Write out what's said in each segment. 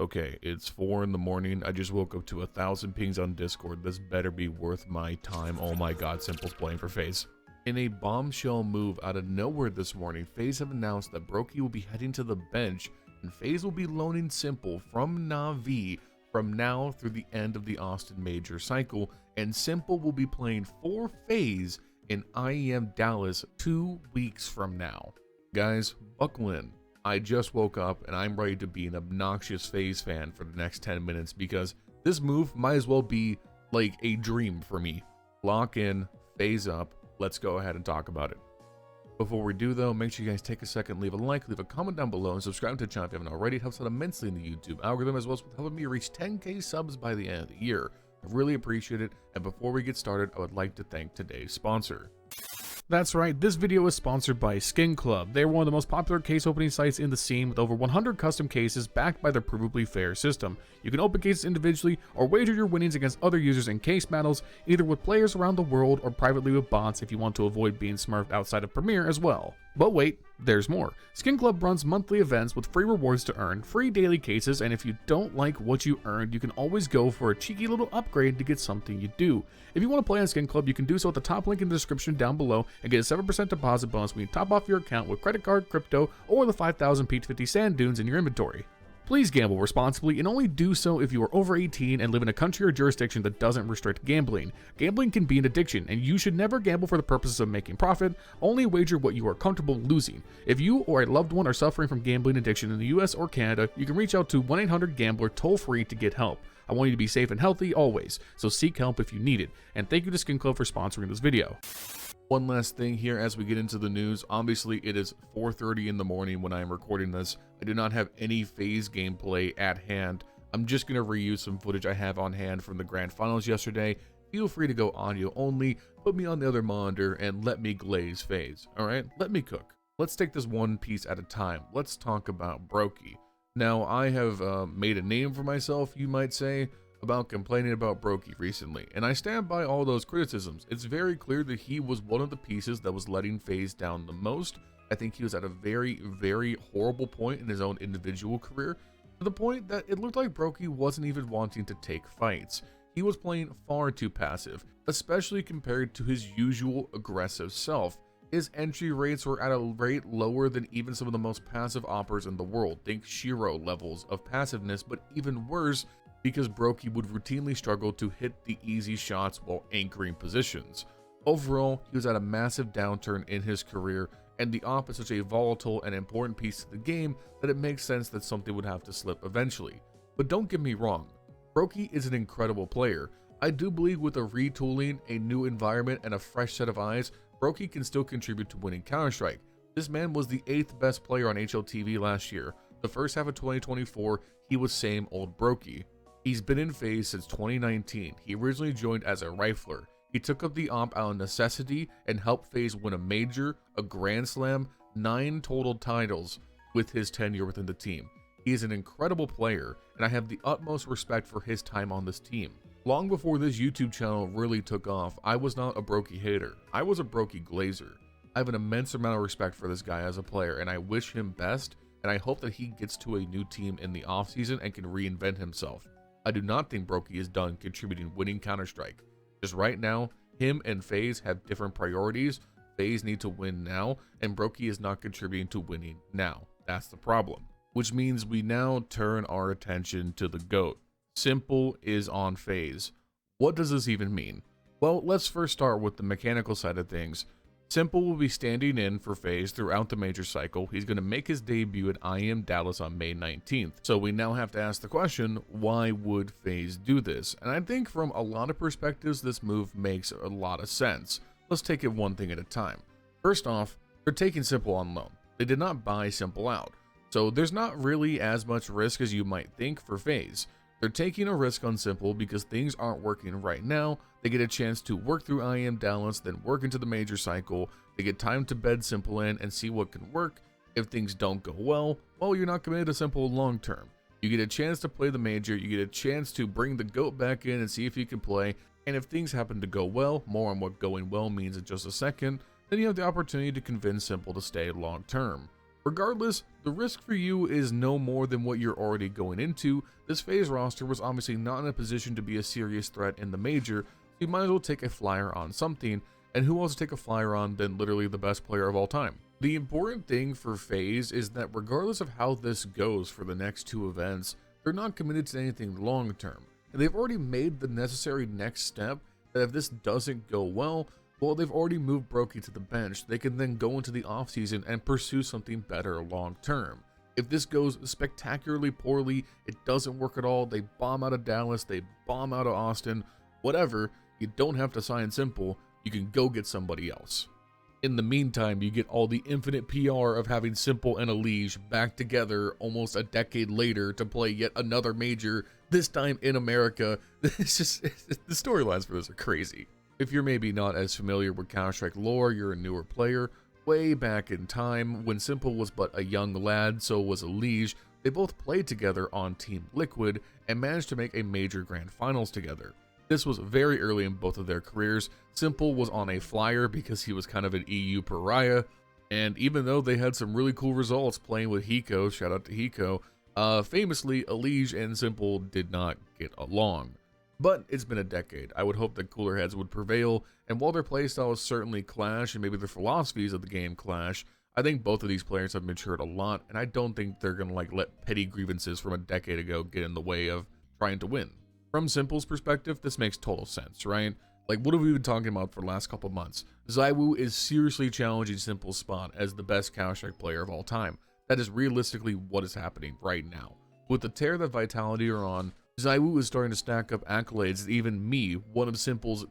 Okay, it's 4 in the morning. I just woke up to 1,000 pings on Discord. This better be worth my time. Oh my god, s1mple's playing for FaZe. In a bombshell move out of nowhere this morning, FaZe have announced that Broky will be heading to the bench, and FaZe will be loaning s1mple from Na'Vi from now through the end of the Austin Major cycle, and s1mple will be playing for FaZe in IEM Dallas 2 weeks from now. Guys, buckle in. I just woke up and I'm ready to be an obnoxious FaZe fan for the next 10 minutes because this move might as well be like a dream for me. Lock in, FaZe up, let's go ahead and talk about it. Before we do though, make sure you guys take a second, leave a like, leave a comment down below, and subscribe to the channel if you haven't already. It helps out immensely in the YouTube algorithm, as well as with helping me reach 10k subs by the end of the year. I really appreciate it, and before we get started, I would like to thank today's sponsor. That's right, this video is sponsored by Skin Club. They are one of the most popular case opening sites in the scene with over 100 custom cases backed by their provably fair system. You can open cases individually or wager your winnings against other users in case battles, either with players around the world or privately with bots if you want to avoid being smurfed outside of Premiere as well. But wait, there's more. Skin Club runs monthly events with free rewards to earn, free daily cases, and if you don't like what you earned, you can always go for a cheeky little upgrade to get something you do. If you want to play on Skin Club, you can do so at the top link in the description down below and get a 7% deposit bonus when you top off your account with credit card, crypto, or the 5,000 Peach 50 sand dunes in your inventory. Please gamble responsibly and only do so if you are over 18 and live in a country or jurisdiction that doesn't restrict gambling. Gambling can be an addiction, and you should never gamble for the purposes of making profit. Only wager what you are comfortable losing. If you or a loved one are suffering from gambling addiction in the US or Canada, you can reach out to 1-800-GAMBLER toll-free to get help. I want you to be safe and healthy always, so seek help if you need it. And thank you to Skin Club for sponsoring this video. One last thing here as we get into the news. Obviously, it is 4:30 in the morning when I am recording this. I do not have any FaZe gameplay at hand. I'm just going to reuse some footage I have on hand from the grand finals yesterday. Feel free to go audio only, put me on the other monitor, and let me glaze FaZe. Alright, let me cook. Let's take this one piece at a time. Let's talk about Broky. Now, I have made a name for myself, you might say, about complaining about Broky recently, and I stand by all those criticisms. It's very clear that he was one of the pieces that was letting FaZe down the most. I think he was at a very, very horrible point in his own individual career, to the point that it looked like Broky wasn't even wanting to take fights. He was playing far too passive, especially compared to his usual aggressive self. His entry rates were at a rate lower than even some of the most passive oppers in the world. Think Shiro levels of passiveness, but even worse, because Broky would routinely struggle to hit the easy shots while anchoring positions. Overall, he was at a massive downturn in his career, and the op is such a volatile and important piece to the game that it makes sense that something would have to slip eventually. But don't get me wrong, Broky is an incredible player. I do believe with a retooling, a new environment, and a fresh set of eyes, Broky can still contribute to winning Counter-Strike. This man was the 8th best player on HLTV last year. The first half of 2024, he was same old Broky. He's been in FaZe since 2019. He originally joined as a rifler. He took up the op out of necessity and helped FaZe win a major, a grand slam, 9 total titles with his tenure within the team. He is an incredible player, and I have the utmost respect for his time on this team. Long before this YouTube channel really took off, I was not a Broky hater. I was a Broky glazer. I have an immense amount of respect for this guy as a player, and I wish him best, and I hope that he gets to a new team in the offseason and can reinvent himself. I do not think Broky is done contributing winning Counter-Strike. Just right now, him and FaZe have different priorities. FaZe need to win now, and Broky is not contributing to winning now. That's the problem. Which means we now turn our attention to the GOAT. s1mple is on FaZe. What does this even mean? Well, let's first start with the mechanical side of things. s1mple will be standing in for FaZe throughout the major cycle. He's going to make his debut at IEM Dallas on May 19th. So we now have to ask the question, why would FaZe do this? And I think from a lot of perspectives, this move makes a lot of sense. Let's take it one thing at a time. First off, they're taking s1mple on loan. They did not buy s1mple out. So there's not really as much risk as you might think for FaZe. They're taking a risk on s1mple because things aren't working right now. They get a chance to work through IEM Dallas, then work into the major cycle. They get time to bed s1mple in and see what can work. If things don't go well, you're not committed to s1mple long term. You get a chance to play the major, you get a chance to bring the GOAT back in and see if he can play. And if things happen to go well, more on what going well means in just a second, then you have the opportunity to convince s1mple to stay long term. Regardless, the risk for you is no more than what you're already going into. This FaZe roster was obviously not in a position to be a serious threat in the major, so you might as well take a flyer on something, and who else to take a flyer on than literally the best player of all time? The important thing for FaZe is that regardless of how this goes for the next two events, they're not committed to anything long term, and they've already made the necessary next step that if this doesn't go well, they've already moved Broky to the bench. They can then go into the offseason and pursue something better long term. If this goes spectacularly poorly, it doesn't work at all, they bomb out of Dallas, they bomb out of Austin, whatever, you don't have to sign S1mple, you can go get somebody else. In the meantime, you get all the infinite PR of having S1mple and Elige back together almost a decade later to play yet another major, this time in America. It's just, the storylines for this are crazy. If you're maybe not as familiar with Counter-Strike lore, you're a newer player, way back in time, when S1mple was but a young lad, so was Elige, they both played together on Team Liquid and managed to make a major grand finals together. This was very early in both of their careers. S1mple was on a flyer because he was kind of an EU pariah, and even though they had some really cool results playing with Hiko, shout out to Hiko, famously Elige and S1mple did not get along. But it's been a decade. I would hope that cooler heads would prevail, and while their playstyles certainly clash and maybe their philosophies of the game clash, I think both of these players have matured a lot, and I don't think they're gonna let petty grievances from a decade ago get in the way of trying to win. From S1mple's perspective, this makes total sense, right? Like, what have we been talking about for the last couple months? ZywOo is seriously challenging S1mple's spot as the best Counter-Strike player of all time. That is realistically what is happening right now. With the tear that Vitality are on, ZywOo is starting to stack up accolades that even me, one of S1mple's,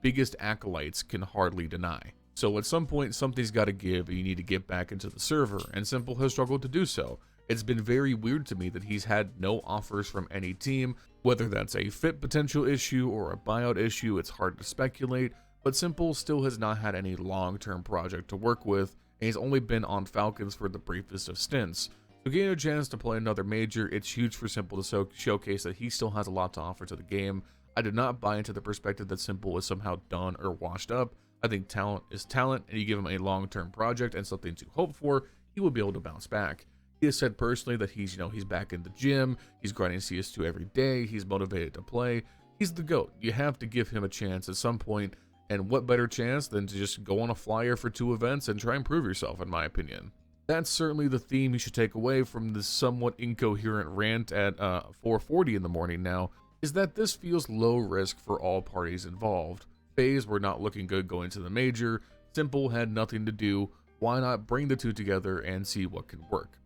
biggest acolytes, can hardly deny. So at some point, something's got to give, and you need to get back into the server, and S1mple has struggled to do so. It's been very weird to me that he's had no offers from any team, whether that's a fit potential issue or a buyout issue, it's hard to speculate, but S1mple still has not had any long-term project to work with, and he's only been on Falcons for the briefest of stints. So getting a chance to play another major, it's huge for S1mple to showcase that he still has a lot to offer to the game. I did not buy into the perspective that S1mple is somehow done or washed up. I think talent is talent, and you give him a long-term project and something to hope for, he will be able to bounce back. He has said personally that he's back in the gym, he's grinding CS2 every day, he's motivated to play. He's the GOAT. You have to give him a chance at some point, and what better chance than to just go on a flyer for 2 events and try and prove yourself, in my opinion. That's certainly the theme you should take away from this somewhat incoherent rant at 4:40 in the morning now, is that this feels low risk for all parties involved. FaZe were not looking good going to the major, S1mple had nothing to do, why not bring the two together and see what can work?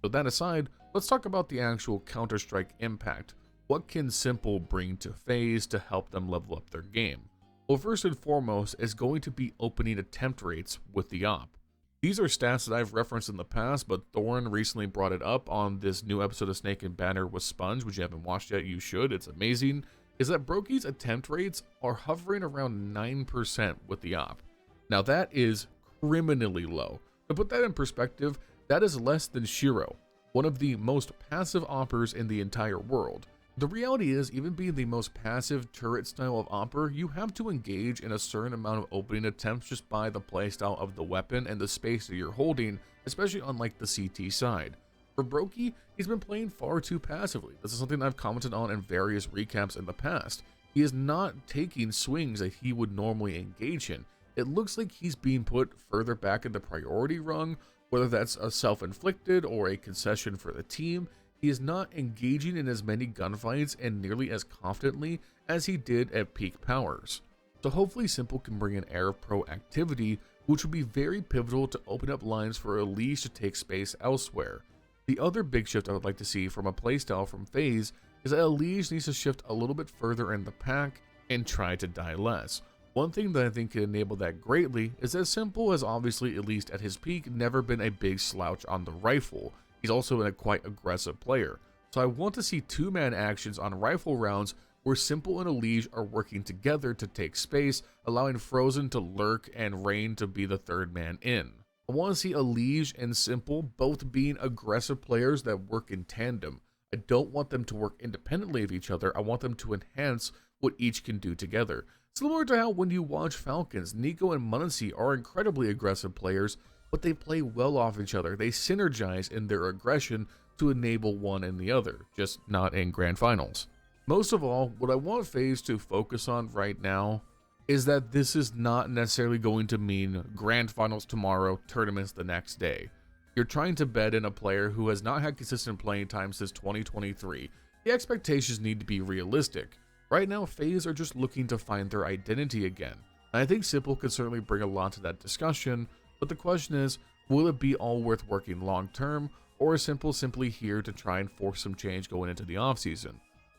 So that aside, let's talk about the actual Counter-Strike impact. What can S1mple bring to FaZe to help them level up their game? Well, first and foremost is going to be opening attempt rates with the op. These are stats that I've referenced in the past, but Thorin recently brought it up on this new episode of Snake and Banner with Sponge, which you haven't watched yet, you should, it's amazing, is that Broky's attempt rates are hovering around 9% with the op. Now that is criminally low. To put that in perspective, that is less than Shiro, one of the most passive oppers in the entire world. The reality is, even being the most passive turret style of opper, you have to engage in a certain amount of opening attempts just by the playstyle of the weapon and the space that you're holding, especially on like the CT side. For Broky, he's been playing far too passively. This is something I've commented on in various recaps in the past. He is not taking swings that he would normally engage in. It looks like he's being put further back in the priority rung, whether that's a self-inflicted or a concession for the team. He is not engaging in as many gunfights and nearly as confidently as he did at peak powers. So hopefully S1mple can bring an air of proactivity, which will be very pivotal to open up lines for Elige to take space elsewhere. The other big shift I would like to see from a playstyle from FaZe is that Elige needs to shift a little bit further in the pack and try to die less. One thing that I think could enable that greatly is that S1mple has obviously, at least at his peak, never been a big slouch on the rifle. He's also a quite aggressive player. So I want to see 2-man actions on rifle rounds where S1mple and Elige are working together to take space, allowing Frozen to lurk and Rain to be the 3rd man in. I want to see Elige and S1mple both being aggressive players that work in tandem. I don't want them to work independently of each other, I want them to enhance what each can do together. Similar to how when you watch Falcons, Nico and Muncie are incredibly aggressive players, but they play well off each other. They synergize in their aggression to enable one and the other, just not in grand finals. Most of all, what I want FaZe to focus on right now is that this is not necessarily going to mean grand finals tomorrow, tournaments the next day. You're trying to bet in a player who has not had consistent playing time since 2023. The expectations need to be realistic. Right now, FaZe are just looking to find their identity again. And I think s1mple could certainly bring a lot to that discussion, but the question is, will it be all worth working long term, or is s1mple simply here to try and force some change going into the offseason?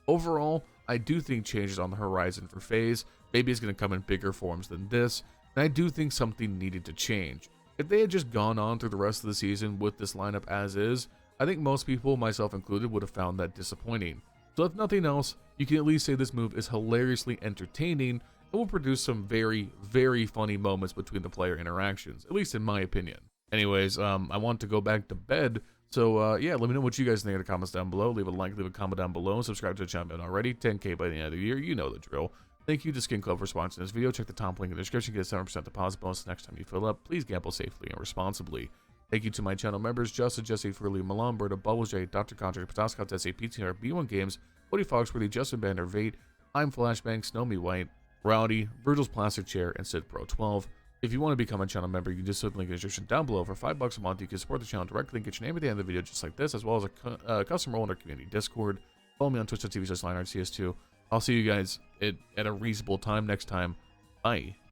Overall, I do think change is on the horizon for FaZe. Maybe it's going to come in bigger forms than this, and I do think something needed to change. If they had just gone on through the rest of the season with this lineup as is, I think most people, myself included, would have found that disappointing. So if nothing else, you can at least say this move is hilariously entertaining and will produce some very, very funny moments between the player interactions, at least in my opinion. Anyways, I want to go back to bed, so yeah, let me know what you guys think in the comments down below. Leave a like, leave a comment down below, and subscribe to the channel if you haven't already. 10K by the end of the year, you know the drill. Thank you to Skin Club for sponsoring this video. Check the top link in the description to get a 7% deposit bonus next time you fill up. Please gamble safely and responsibly. Thank you to my channel members, JesseTiv, Milan Berta, Bubblesj, Dr. Cocktor, Patatas Kaftesi, PTR, B1 Games, Cody Foxworthy, Justin Vegt, I'm Flashbang, Snowy White, Rowdy, Vergil'sPlasticChair, and SidPro12. If you want to become a channel member, you can just click the link in the description down below. For $5 a month, you can support the channel directly and get your name at the end of the video just like this, as well as a custom role in our community Discord. Follow me on Twitch.tv/LionHeartZ CS2. I'll see you guys at a reasonable time next time. Bye.